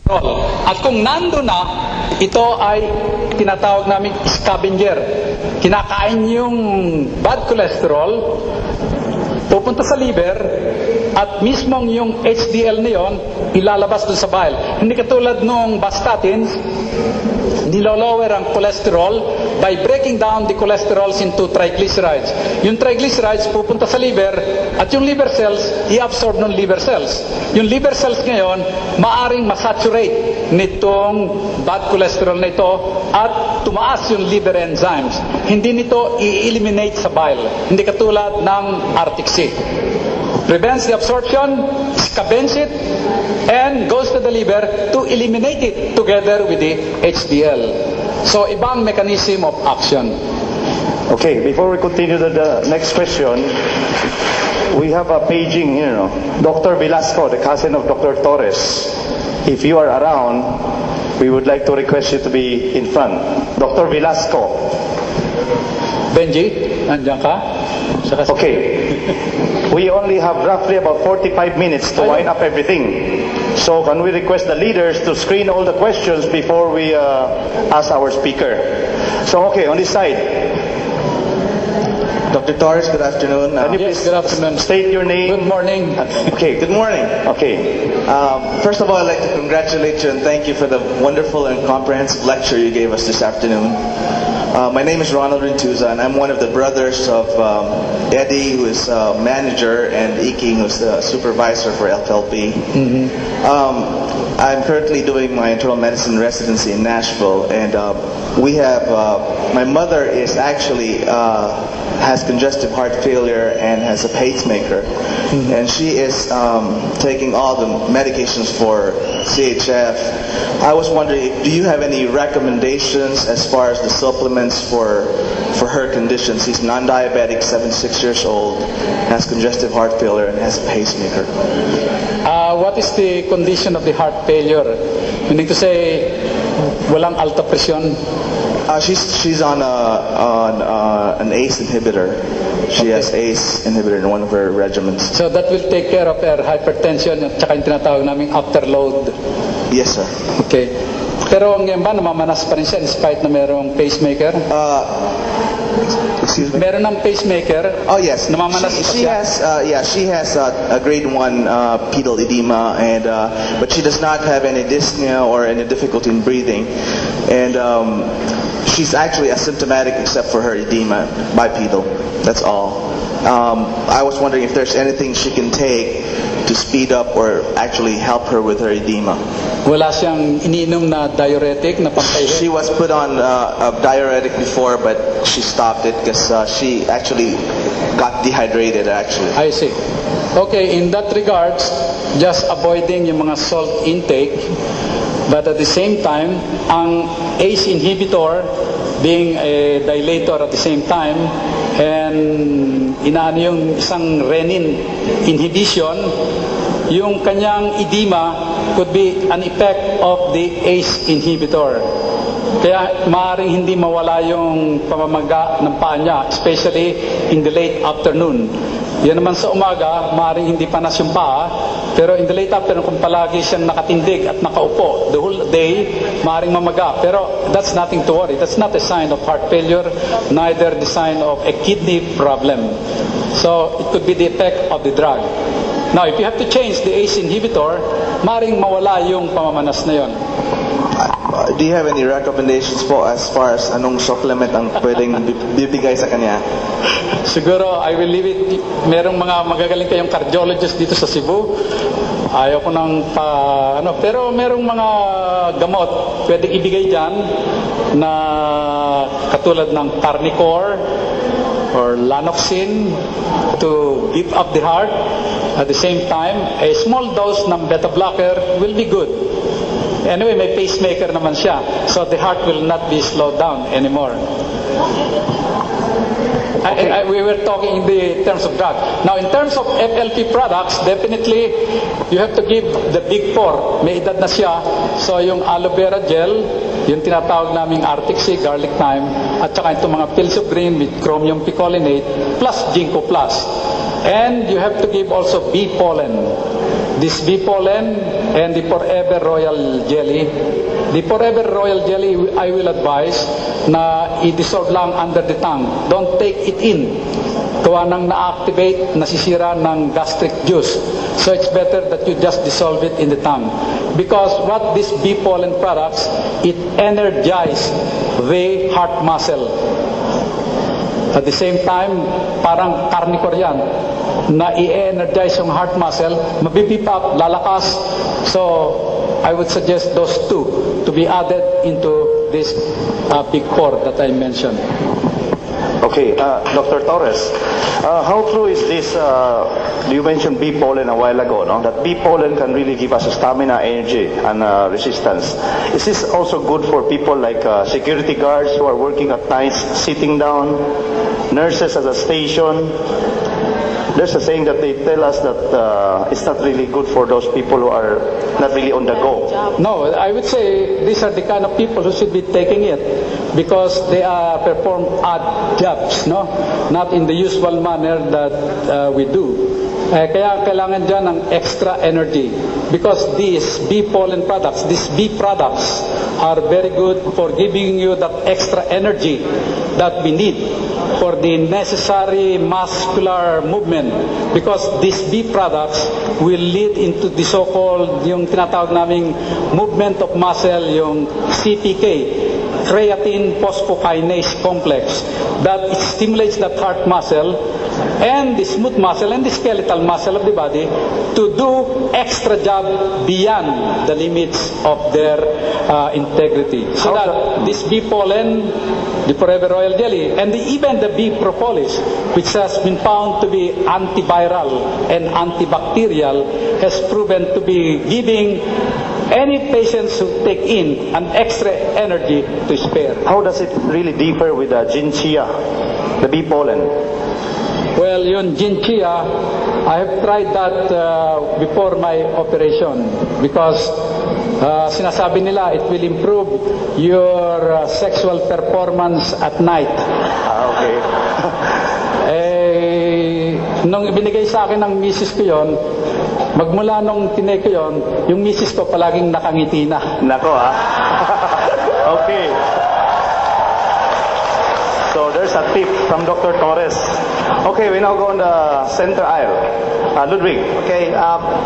cholesterol. At kung nando na, ito ay tinatawag namin scavenger. Kinakain yung bad cholesterol, pupunta sa liver, at mismong yung HDL na yun, ilalabas dun sa bile. Hindi katulad nung statins, nilolower ang cholesterol by breaking down the cholesterols into triglycerides. Yung triglycerides pupunta sa liver, at yung liver cells, i-absorb ng liver cells. Yung liver cells ngayon, maaring masaturate nitong bad cholesterol na ito at tumaas yung liver enzymes. Hindi nito i-eliminate sa bile. Hindi katulad ng Arctic Sea. Prevents the absorption, scavenge it, and goes to the liver to eliminate it together with the HDL. So, ibang mechanism of action. Okay, before we continue to the next question, we have a paging here, no? Dr. Velasco, the cousin of Dr. Torres. If you are around, we would like to request you to be in front. Dr. Velasco. Benji, nandiyan ka? Okay. We only have roughly about 45 minutes to wind up everything. So can we request the leaders to screen all the questions before we ask our speaker? So okay, on this side. Dr. Torres, good afternoon. Can you Yes, please good afternoon. state your name? Good morning. Okay, Good morning. okay. First of all, I'd like to congratulate you and thank you for the wonderful and comprehensive lecture you gave us this afternoon. My name is Ronald Rentuza, and I'm one of the brothers of Eddie, who is manager, and Iking, who's the supervisor for FLP. I'm currently doing my internal medicine residency in Nashville, and we have, my mother is actually, has congestive heart failure and has a pacemaker. And she is taking all the medications for CHF. I was wondering, do you have any recommendations as far as the supplements for her condition? She's non-diabetic, 76 years old, has congestive heart failure, and has a pacemaker. What is the condition of the heart failure? Meaning to say, walang alta presyon? She's on an ACE inhibitor. She has ACE inhibitor in one of her regimens. So that will take care of her hypertension at saka yung tinatawag naming afterload. Yes, sir. Okay. Pero ngayon ba, namamanas pa rin siya in spite na merong pacemaker? Excuse me. Meron ng pacemaker? Oh yes, Namamanas pa she siya? has she has a grade 1 pedal edema, and but she does not have any dyspnea or any difficulty in breathing, and she's actually asymptomatic except for her edema, bipedal. That's all. I was wondering if there's anything she can take to speed up or actually help her with her edema. Wala siyang iniinom na diuretic na pampaihi? She was put on a diuretic before, but she stopped it because she actually got dehydrated. Actually, I see. Okay, in that regards, just avoiding yung mga salt intake, but at the same time, ang ACE inhibitor being a dilator at the same time, and inaano yung isang renin inhibition, yung kanyang edema could be an effect of the ACE inhibitor. Kaya maaaring hindi mawala yung pamamaga ng paa niya, especially in the late afternoon. Yan naman sa umaga, maaaring hindi panas yung paa, pero in the late afternoon, kung palagi siyang nakatindig at nakaupo the whole day, maaaring mamaga. Pero that's nothing to worry. That's not a sign of heart failure, neither the sign of a kidney problem. So it could be the effect of the drug. Now, if you have to change the ACE inhibitor, maaaring mawala yung pamamanas na yon. do you have any recommendations po as far as anong supplement ang pwedeng bibigay sa kanya? Siguro, I will leave it. Merong mga magagaling kayong cardiologist dito sa Cebu. Ayaw ko ng pero merong mga gamot pwedeng ibigay dyan na katulad ng Carnicor or Lanoxin to beef up the heart. At the same time, a small dose ng beta blocker will be good. Anyway, may pacemaker naman siya, so the heart will not be slowed down anymore. We were talking in the terms of drug. Now, in terms of FLP products, definitely you have to give the big four. May edad na siya. So, yung aloe vera gel, yung tinatawag naming Arctic Sea, garlic thyme, at saka itong mga pills of green with chromium picolinate, plus ginkgo plus. And you have to give also bee pollen. this bee pollen and the Forever Royal Jelly. The Forever Royal Jelly, I will advise na i-dissolve lang under the tongue. Don't take it in. Gawa nang na-activate, nasisira ng gastric juice. So it's better that you just dissolve it in the tongue. Because what this bee pollen products, it energizes the heart muscle. At the same time, parang carnivore yan, na i-energize yung heart muscle, mabibip up, lalakas. So, I would suggest those two to be added into this big four that I mentioned. Okay, Dr. Torres, how true is this? You mentioned bee pollen a while ago, no? That bee pollen can really give us stamina, energy, and resistance. Is this also good for people like security guards who are working at night, sitting down, nurses at a station? There's a saying that they tell us that it's not really good for those people who are not really on the go. No, I would say these are the kind of people who should be taking it because they perform odd jobs, no? Not in the usual manner that we do. Kaya kailangan dyan ng extra energy because these bee pollen products, these bee products are very good for giving you that extra energy that we need for the necessary muscular movement because these bee products will lead into the so-called, yung tinatawag naming movement of muscle, yung CPK, creatine phosphokinase complex, that it stimulates the heart muscle and the smooth muscle and the skeletal muscle of the body to do extra job beyond the limits of their integrity. So that this bee pollen, the Forever Royal Jelly, and even the bee propolis, which has been found to be antiviral and antibacterial, has proven to be giving any patients who take in an extra energy to spare. How does it really differ with the Jinchia, the bee pollen? Well, yun Jinchia, I have tried that before my operation because sinasabi nila it will improve your sexual performance at night. Okay. Nung ibinigay sa akin ng misis ko yon, magmula nung tinake ko yon, yung misis ko palaging nakangiti na. Nako Okay. So there's a tip from Dr. Torres. Okay, we now go on the center aisle. Ludwig. Okay,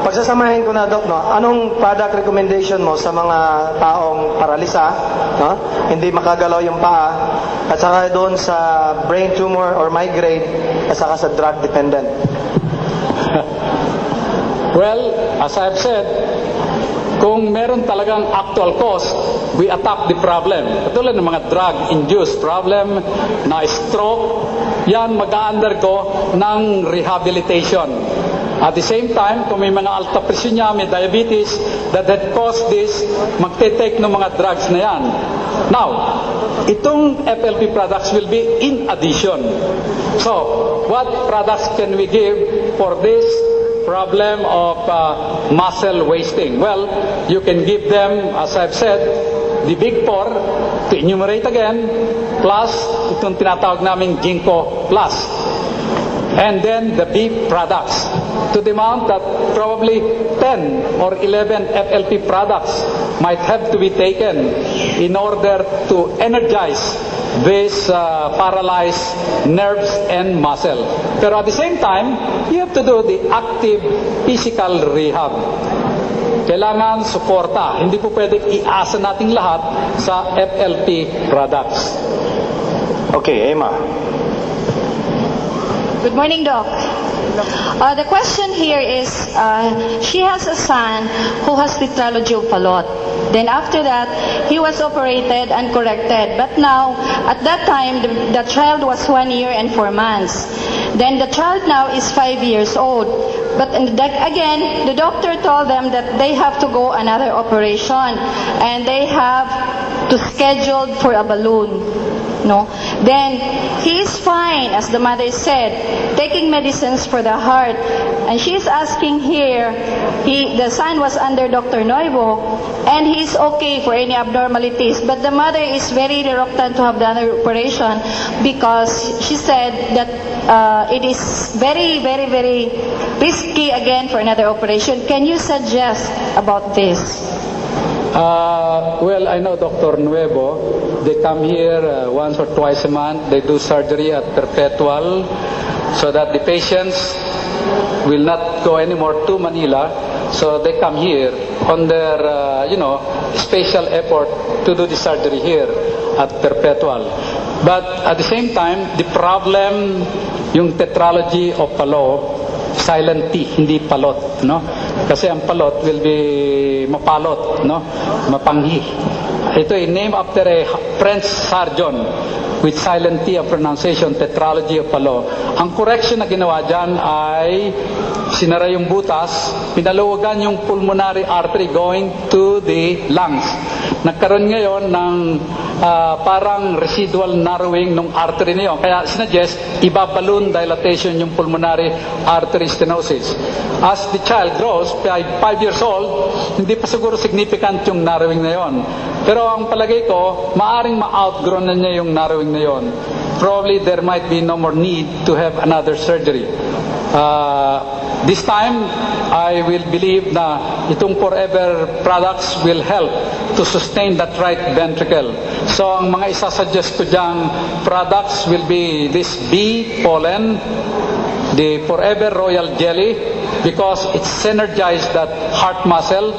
pagsasamahin ko na, Doc, no? Anong product recommendation mo sa mga taong paralisa, no? Hindi makagalaw yung paa, at saka doon sa brain tumor or migraine, at saka sa drug dependent? Well, as I've said, kung meron talagang actual cause, we attack the problem. Katulad ng mga drug-induced problem na stroke, yan mag-undergo ng rehabilitation. At the same time, kung may mga alta presyon niya, may diabetes, that caused this, magte-take ng mga drugs na yan. Now, itong FLP products will be in addition. So, what products can we give for this problem of muscle wasting? Well, you can give them, as I've said, the big four, to enumerate again, plus itong tinatawag naming Ginkgo Plus. And then the big products, to the amount that probably 10 or 11 FLP products might have to be taken in order to energize these paralyzed nerves and muscle. Pero at the same time, you have to do the active physical rehab. Kailangan suporta. Hindi po pwedeng iasa nating lahat sa FLP products. Okay, Emma. Good morning, Doc. The question here is, she has a son who has tetralogy of Fallot. Then after that, he was operated and corrected. But now, at that time, the child was 1 year and 4 months. Then the child now is 5 years old. But again, the doctor told them that they have to go another operation. And they have to schedule for a balloon. no? Then he is fine, as the mother said, taking medicines for the heart. And she is asking here, the son was under Dr. Noivo, and he is okay for any abnormalities. But the mother is very reluctant to have the other operation because she said that it is very, very, very risky again for another operation. Can you suggest about this? Well, I know Dr. Nuevo. They come here once or twice a month. They do surgery at Perpetual so that the patients will not go anymore to Manila. So they come here on their, special effort to do the surgery here at Perpetual. But at the same time, the problem, yung tetralogy of Fallot, silent T, hindi palot, no? Kasi ang palot will be mapalot, no? Mapanghi. Ito ay name after a French surgeon with silent T ang pronunciation, tetralogy of Fallot. Ang correction na ginawa dyan ay sinara yung butas, pinaluwagan yung pulmonary artery going to the lungs. Nagkaroon ngayon ng parang residual narrowing ng artery na yun. Kaya sinuggest, iba-balloon dilatation yung pulmonary artery stenosis. As the child grows, 5 years old, hindi pa siguro significant yung narrowing na yun. Pero ang palagay ko, maaring ma-outgrow na niya yung narrowing na yun. Probably there might be no more need to have another surgery. This time, I will believe na itong Forever products will help to sustain that right ventricle. So, ang mga isasuggest ko dyang products will be this bee pollen, the Forever Royal Jelly, because it synergizes that heart muscle.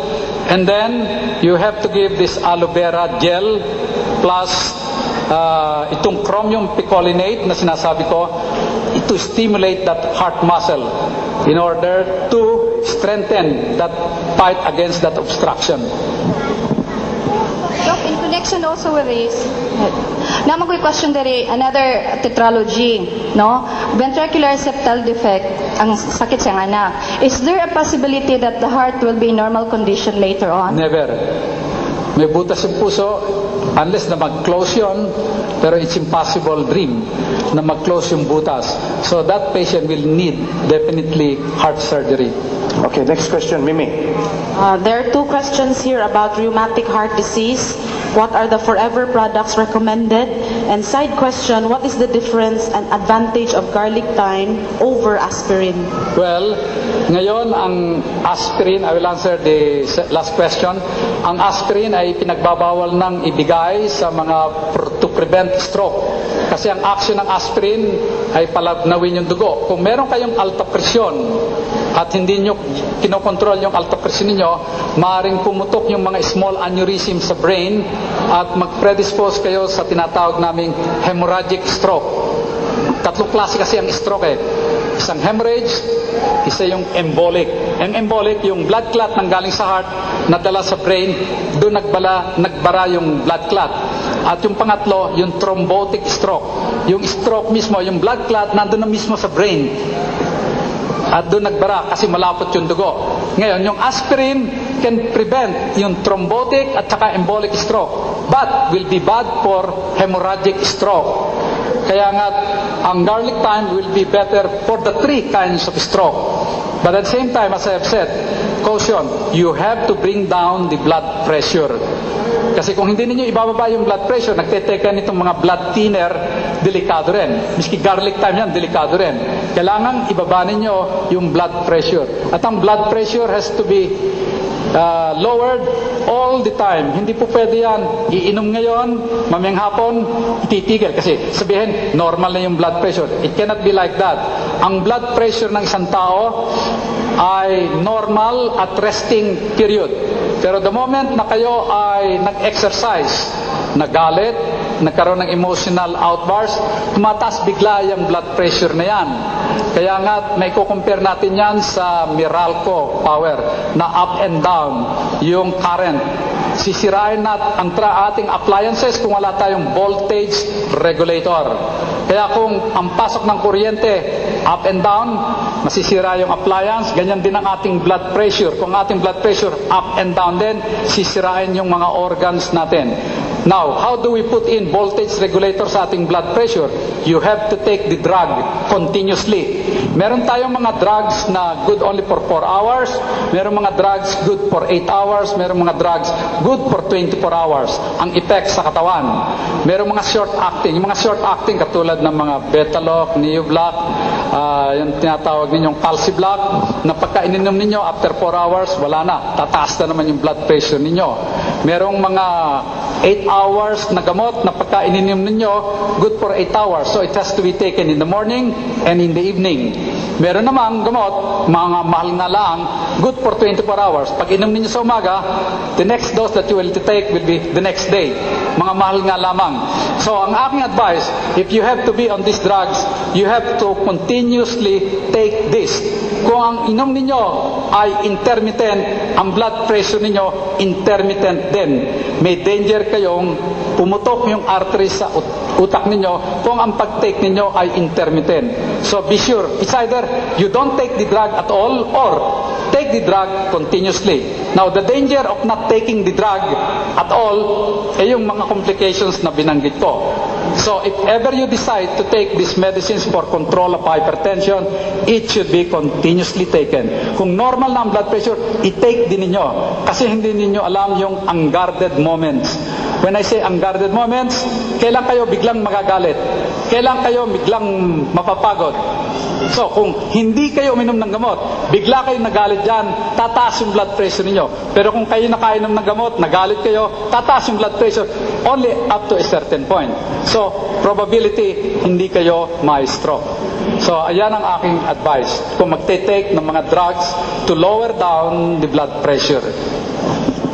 And then, you have to give this aloe vera gel plus itong chromium picolinate na sinasabi ko, to stimulate that heart muscle in order to strengthen that fight against that obstruction. Doc, in connection also with this, naman ko question dari another tetralogy, no? Ventricular septal defect, ang sakit sa anak. Is there a possibility that the heart will be in normal condition later on? Never. May butas yung puso, unless na mag-close yun, pero it's impossible dream na mag-close yung butas. So that patient will need definitely heart surgery. Okay, next question, Mimi. There are two questions here about rheumatic heart disease. What are the Forever products recommended? And side question, what is the difference and advantage of garlic thyme over aspirin? Well, ngayon ang aspirin, I will answer the last question. Ang aspirin ay pinagbabawal ng ibigay sa mga to prevent stroke. Kasi ang action ng aspirin ay palagnawin yung dugo. Kung meron kayong alta presyon at hindi nyo kinokontrol yung alta presyon niyo, maaaring pumutok yung mga small aneurysm sa brain at mag-predispose kayo sa tinatawag naming hemorrhagic stroke. Tatlong klase kasi ang stroke eh. Isang hemorrhage, isa yung embolic. Ang embolic, yung blood clot nang galing sa heart, nadala sa brain, doon nagbara yung blood clot. At yung pangatlo, yung thrombotic stroke. Yung stroke mismo, yung blood clot, nandun na mismo sa brain. At doon nagbara kasi malapot yung dugo. Ngayon, yung aspirin can prevent yung thrombotic at saka embolic stroke. But will be bad for hemorrhagic stroke. Kaya nga, ang garlic thyme will be better for the 3 kinds of stroke. But at the same time, as I have said, caution, you have to bring down the blood pressure. Kasi kung hindi ninyo ibababa yung blood pressure, nagteteka nitong mga blood thinner, delikado rin. Miski garlic thyme yan, delikado rin. Kailangan ibaba ninyo yung blood pressure. At ang blood pressure has to be lowered all the time. Hindi po pwede yan. Iinom ngayon, mamayang hapon, ititigil. Kasi sabihin, normal na yung blood pressure. It cannot be like that. Ang blood pressure ng isang tao ay normal at resting period. Pero the moment na kayo ay nag-exercise, nagalit, nagkaroon ng emotional outburst, tumataas bigla yung blood pressure na yan. Kaya nga, may kukumpare natin yan sa Meralco power na up and down yung current. Sisirain natin ang ating appliances kung wala tayong voltage regulator. Kaya kung ang pasok ng kuryente up and down, masisira yung appliance. Ganyan din ang ating blood pressure. Kung ating blood pressure up and down din, sisirain yung mga organs natin. Now, how do we put in voltage regulator sa ating blood pressure? You have to take the drug continuously. Meron tayong mga drugs na good only for 4 hours. Meron mga drugs good for 8 hours. Meron mga drugs good for 24 hours. Ang effect sa katawan. Meron mga short acting. Yung mga short acting katulad ng mga Betaloc, Neoblock, yung tinatawag ninyong Calciblock, na pagka ininom ninyo after 4 hours, wala na. Tataas na naman yung blood pressure ninyo. Merong mga 8 hours na gamot na pagka ininom ninyo, good for 8 hours. So it has to be taken in the morning and in the evening. Meron namang gamot, mga mahal na lang, good for 24 hours. Pag inom ninyo sa umaga, the next dose that you will take will be the next day. Mga mahal nga lamang. So ang aking advice, if you have to be on these drugs, you have to continuously take this. Kung ang inom ninyo ay intermittent, ang blood pressure ninyo intermittent din. May danger kayong pumutok yung artery sa utak ninyo kung ang pag-take ninyo ay intermittent. So be sure, it's either you don't take the drug at all or take the drug continuously. Now, the danger of not taking the drug at all ay yung mga complications na binanggit ko. So, if ever you decide to take these medicines for control of hypertension, it should be continuously taken. Kung normal na ang blood pressure, i-take din ninyo. Kasi hindi ninyo alam yung unguarded moments. When I say unguarded moments, kailan kayo biglang magagalit? Kailan kayo biglang mapapagod? So, kung hindi kayo uminom ng gamot, bigla kayo nagalit dyan, tataas yung blood pressure ninyo. Pero kung kayo nakainom ng gamot, nagalit kayo, tataas yung blood pressure only up to a certain point. So, probability, hindi kayo ma-stroke. So, ayan ang aking advice. Kung magte-take ng mga drugs to lower down the blood pressure.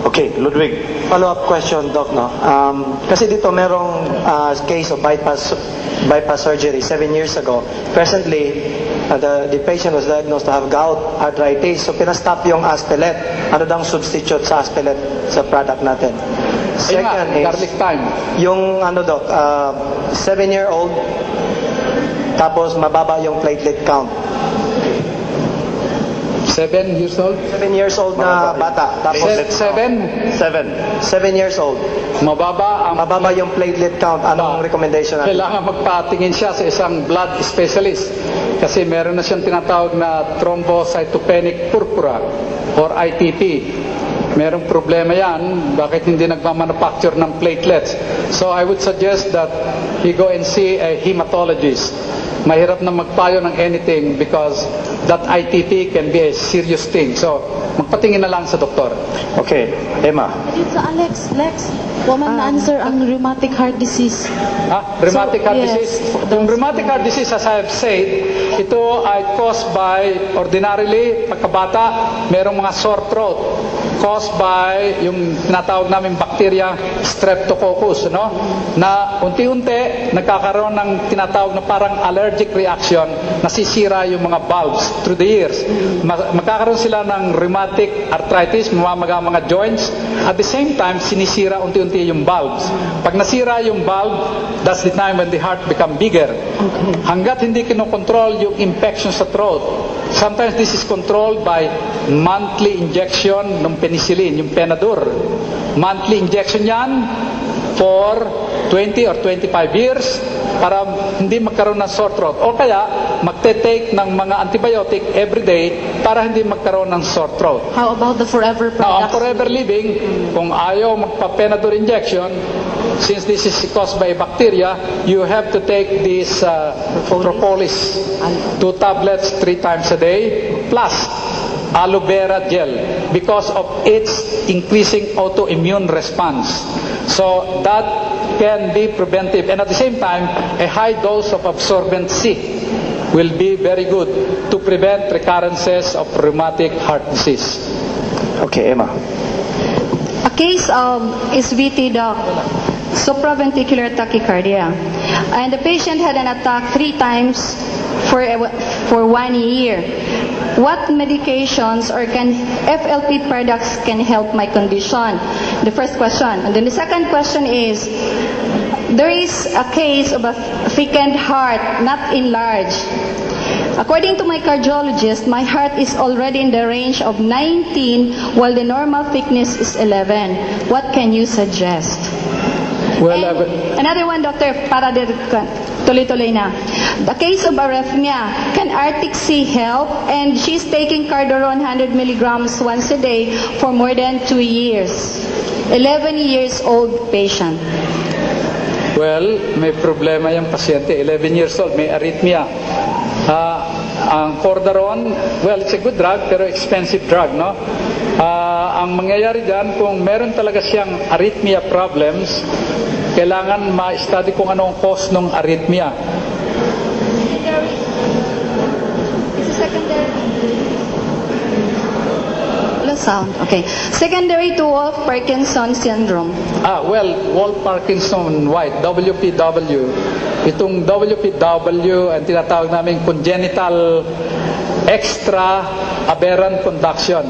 Okay, Ludwig. Follow-up question, Doc, no? Kasi dito merong case of bypass surgery 7 years ago. Presently, the patient was diagnosed to have gout, arthritis. So, pinastop yung Aspelet. Ano daw ang substitute sa Aspelet sa product natin? Second is, garlic thyme. yung ano, Doc, 7-year-old, tapos mababa yung platelet count. 7 years old? 7 years old na bata. Tapos 7? 7 years old. Mababa ang... Mababa yung platelet count. Anong recommendation natin? Kailangan magpatingin siya sa isang blood specialist. Kasi meron na siyang tinatawag na thrombocytopenic purpura or ITP. Merong problema yan. Bakit hindi nagmamanufacture ng platelets? So I would suggest that he go and see a hematologist. Mahirap na magpayo ng anything because that ITP can be a serious thing. So, magpatingin na lang sa doktor. Okay, Emma. Dito, Lex, woman na-answer ang rheumatic heart disease. Rheumatic heart yes, disease. Yung rheumatic heart disease, as I have said, ito ay caused by, ordinarily, pagkabata, merong mga sore throat. Caused by yung tinatawag namin bacteria Streptococcus, no? Na unti-unti nagkakaroon ng tinatawag na parang allergic reaction, nasisira yung mga valves through the years. Magkakaroon sila ng rheumatic arthritis, mamamaga mga joints. At the same time, sinisira unti-unti yung valves. Pag nasira yung valve, that's the time when the heart become bigger. Hanggat hindi kinokontrol yung infection sa throat. Sometimes this is controlled by monthly injection ng penicillin, yung Penadur. Monthly injection yan for 20 or 25 years para hindi magkaroon ng sore throat. O kaya, magte-take ng mga antibiotic every day para hindi magkaroon ng sore throat. How about the forever Now, ang products? forever living, kung ayaw magpa-Penadur injection, since this is caused by bacteria, you have to take this propolis, 2 tablets 3 times a day, plus aloe vera gel because of its increasing autoimmune response. So that can be preventive. And at the same time, a high dose of absorbent C will be very good to prevent recurrences of rheumatic heart disease. Okay, Emma. A case of SVT, Doc, supraventricular tachycardia. And the patient had an attack 3 times for 1 year. What medications or FLP products can help my condition? The first question. And then the second question is, there is a case of a thickened heart, not enlarged. According to my cardiologist, my heart is already in the range of 19 while the normal thickness is 11. What can you suggest? Well, And another one, Doctor, para tuloy-tuloy na. The case of arrhythmia, can Arctic Sea help? And she's taking Cardaron 100 milligrams once a day for more than 2 years. 11 years old patient. well, may problema yung pasyente. 11 years old, may arrhythmia. Ang Cordaron, well, it's a good drug, pero expensive drug, no? Ang mangyayari dyan, kung meron talaga siyang arrhythmia problems, kailangan ma-study kung anong cause ng arrhythmia. It's a secondary. Wala sound. Okay. Secondary to Wolff-Parkinson syndrome. Well, Wolff-Parkinson White, WPW. Itong WPW, ang tinatawag namin congenital extra aberrant conduction.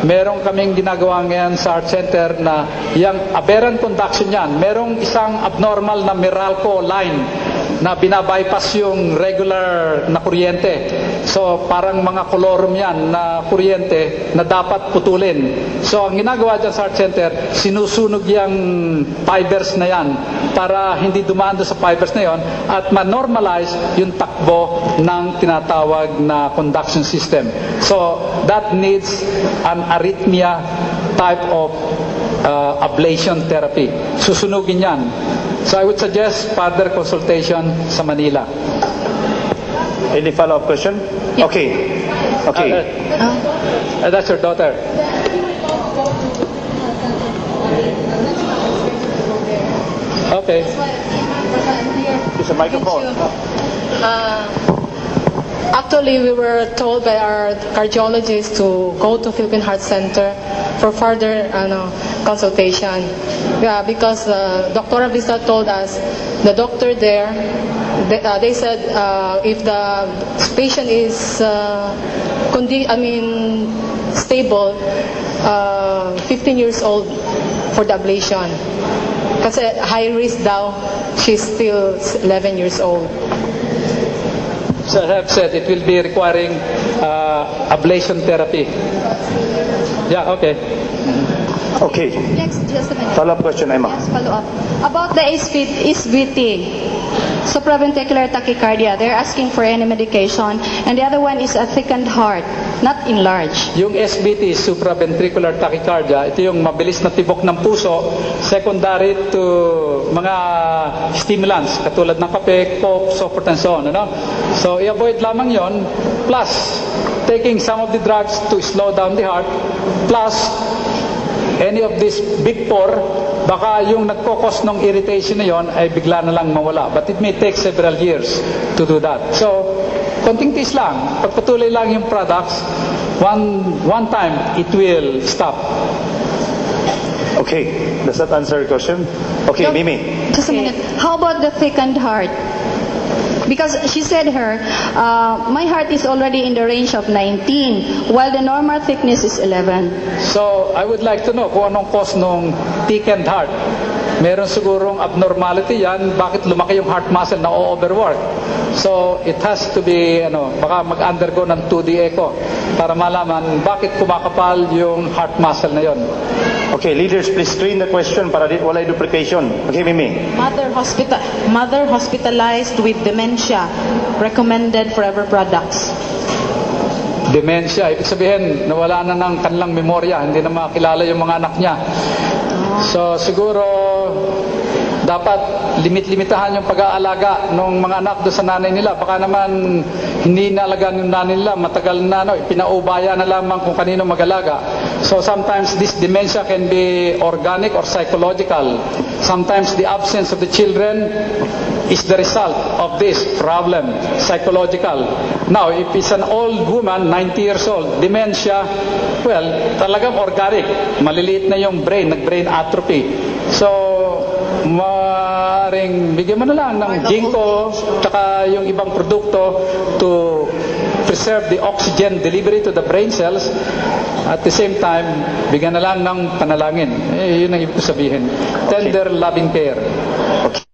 Meron kaming ginagawa ngayon sa Art Center na yung aberrant conduction yan, merong isang abnormal na Meralco line na binabypass yung regular na kuryente. So parang mga colorum yan na kuryente na dapat putulin. So ang ginagawa dyan sa Art Center, sinusunog yung fibers na yan para hindi dumaan doon sa fibers na yon at ma-normalize yung takbo ng tinatawag na conduction system. So that needs an arrhythmia type of ablation therapy. Susunugin yan. So I would suggest further consultation sa Manila. Any follow-up question? Yeah. Okay. Okay. That's your daughter. Okay. Use a microphone. Actually, we were told by our cardiologist to go to Philippine Heart Center for further consultation. Yeah, because Dr. Avisa told us, the doctor there, they said if the patient is stable, 15 years old for the ablation. Kasi high risk daw, she's still 11 years old. So I have said it will be requiring ablation therapy. Yeah, okay. Okay. Next, just a minute. Follow-up question, Emma. Yes, follow up. About the SVT, supraventricular tachycardia, they're asking for any medication. And the other one is a thickened heart, not enlarged. Yung SVT, supraventricular tachycardia, ito yung mabilis na tibok ng puso, secondary to mga stimulants, katulad ng kape, coke, so forth and so on. Ano? So, i-avoid lamang yon, plus taking some of the drugs to slow down the heart, plus any of these big four, baka yung nagkokos ng irritation na yon ay bigla na lang mawala. But it may take several years to do that. So, konting tis lang. Pagpatuloy lang yung products, one time, it will stop. Okay. Does that answer your question? Okay, No. Mimi. Just a minute. How about the thickened heart? Because she said my heart is already in the range of 19, while the normal thickness is 11. So, I would like to know kung anong cause ng thickened heart. Meron sigurong abnormality yan, bakit lumaki yung heart muscle na overwork. So, it has to be, baka mag-undergo ng 2D echo para malaman bakit kumakapal yung heart muscle na yon. Okay, leaders, please screen the question para wala duplication. Okay, Mimi. Mother hospitalized with dementia, recommended forever products. Dementia, ibig sabihin, nawala na ng kanilang memorya, hindi na makilala yung mga anak niya. So, siguro, dapat limitahan yung pag-aalaga ng mga anak doon sa nanay nila. Baka naman hindi naalagaan yung nanay nila, matagal na, pinaubaya na lamang kung kanino mag-alaga. So sometimes this dementia can be organic or psychological. Sometimes the absence of the children is the result of this problem, psychological. Now, if it's an old woman, 90 years old, dementia, well, talagang organic. Maliliit na yung brain, nag-brain atrophy. So, maaaring bigyan mo na lang ng ginkgo tsaka yung ibang produkto to preserve the oxygen delivery to the brain cells. At the same time, bigyan na lang ng panalangin. Yun ang ibig ko sabihin. Tender, loving care. Okay.